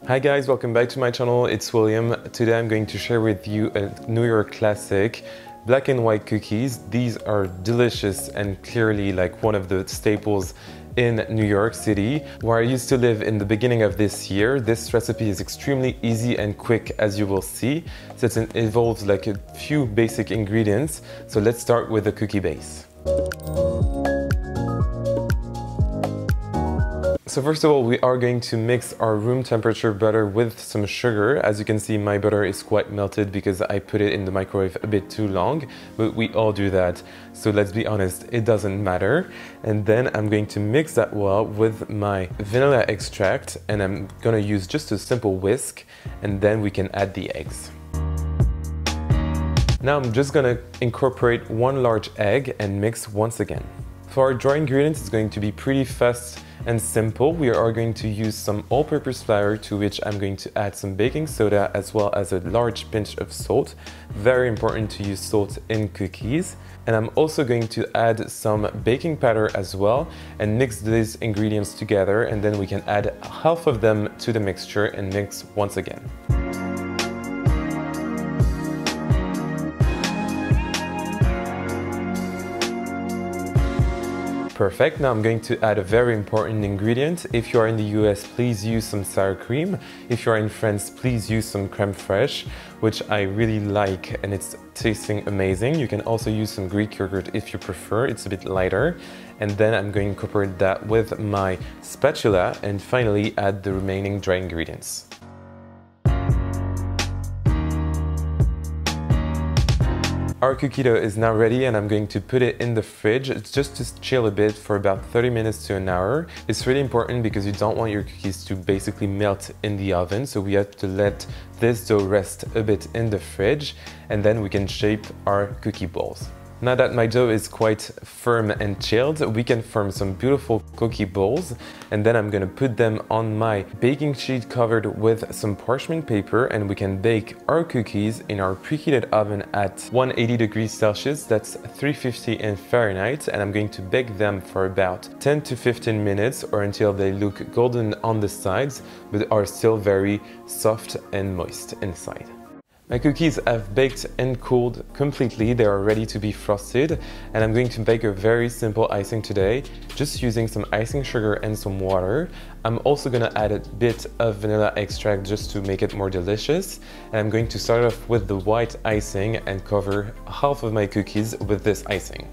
Hi guys, welcome back to my channel. It's William. Today I'm going to share with you a New York classic, black and white cookies. These are delicious and clearly like one of the staples in New York City, where I used to live in the beginning of this year. This recipe is extremely easy and quick, as you will see, since it involves like a few basic ingredients. So let's start with the cookie base. So first of all, we are going to mix our room temperature butter with some sugar. As you can see, my butter is quite melted because I put it in the microwave a bit too long, but we all do that. So let's be honest, it doesn't matter. And then I'm going to mix that well with my vanilla extract, and I'm gonna use just a simple whisk, and then we can add the eggs. Now I'm just gonna incorporate one large egg and mix once again. For our dry ingredients, it's going to be pretty fast and simple. We are going to use some all-purpose flour, to which I'm going to add some baking soda as well as a large pinch of salt. Very important to use salt in cookies. And I'm also going to add some baking powder as well and mix these ingredients together, and then we can add half of them to the mixture and mix once again. Perfect. Now I'm going to add a very important ingredient. If you are in the US, please use some sour cream. If you are in France, please use some crème fraîche, which I really like and it's tasting amazing. You can also use some Greek yogurt if you prefer, it's a bit lighter. And then I'm going to incorporate that with my spatula and finally add the remaining dry ingredients. Our cookie dough is now ready, and I'm going to put it in the fridge just to chill a bit for about 30 minutes to an hour. It's really important because you don't want your cookies to basically melt in the oven, so we have to let this dough rest a bit in the fridge, and then we can shape our cookie balls. Now that my dough is quite firm and chilled, we can form some beautiful cookie balls, and then I'm gonna put them on my baking sheet covered with some parchment paper, and we can bake our cookies in our preheated oven at 180 degrees Celsius, that's 350 in Fahrenheit, and I'm going to bake them for about 10 to 15 minutes or until they look golden on the sides but are still very soft and moist inside. My cookies have baked and cooled completely. They are ready to be frosted, and I'm going to bake a very simple icing today, just using some icing sugar and some water. I'm also going to add a bit of vanilla extract just to make it more delicious, and I'm going to start off with the white icing and cover half of my cookies with this icing.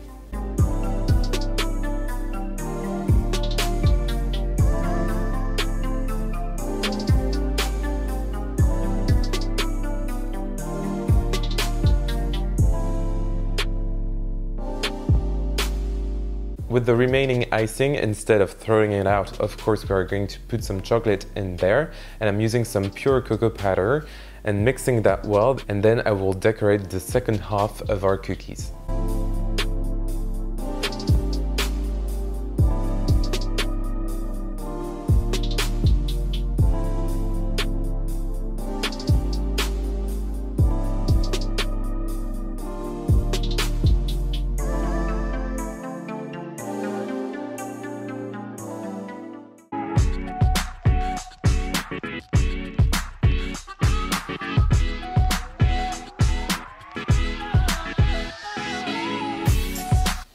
With the remaining icing, instead of throwing it out, of course, we are going to put some chocolate in there, and I'm using some pure cocoa powder and mixing that well, and then I will decorate the second half of our cookies.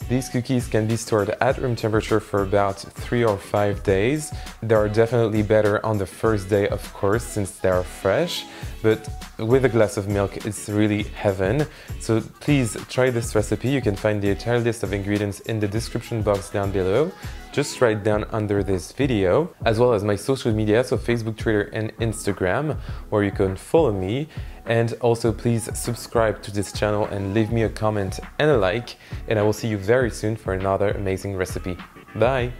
These cookies can be stored at room temperature for about 3 or 5 days. They are definitely better on the first day, of course, since they are fresh, but with a glass of milk, it's really heaven. So please try this recipe. You can find the entire list of ingredients in the description box down below. Just write down under this video, as well as my social media, so Facebook, Twitter, and Instagram, where you can follow me. And also please subscribe to this channel and leave me a comment and a like, and I will see you very soon for another amazing recipe. Bye!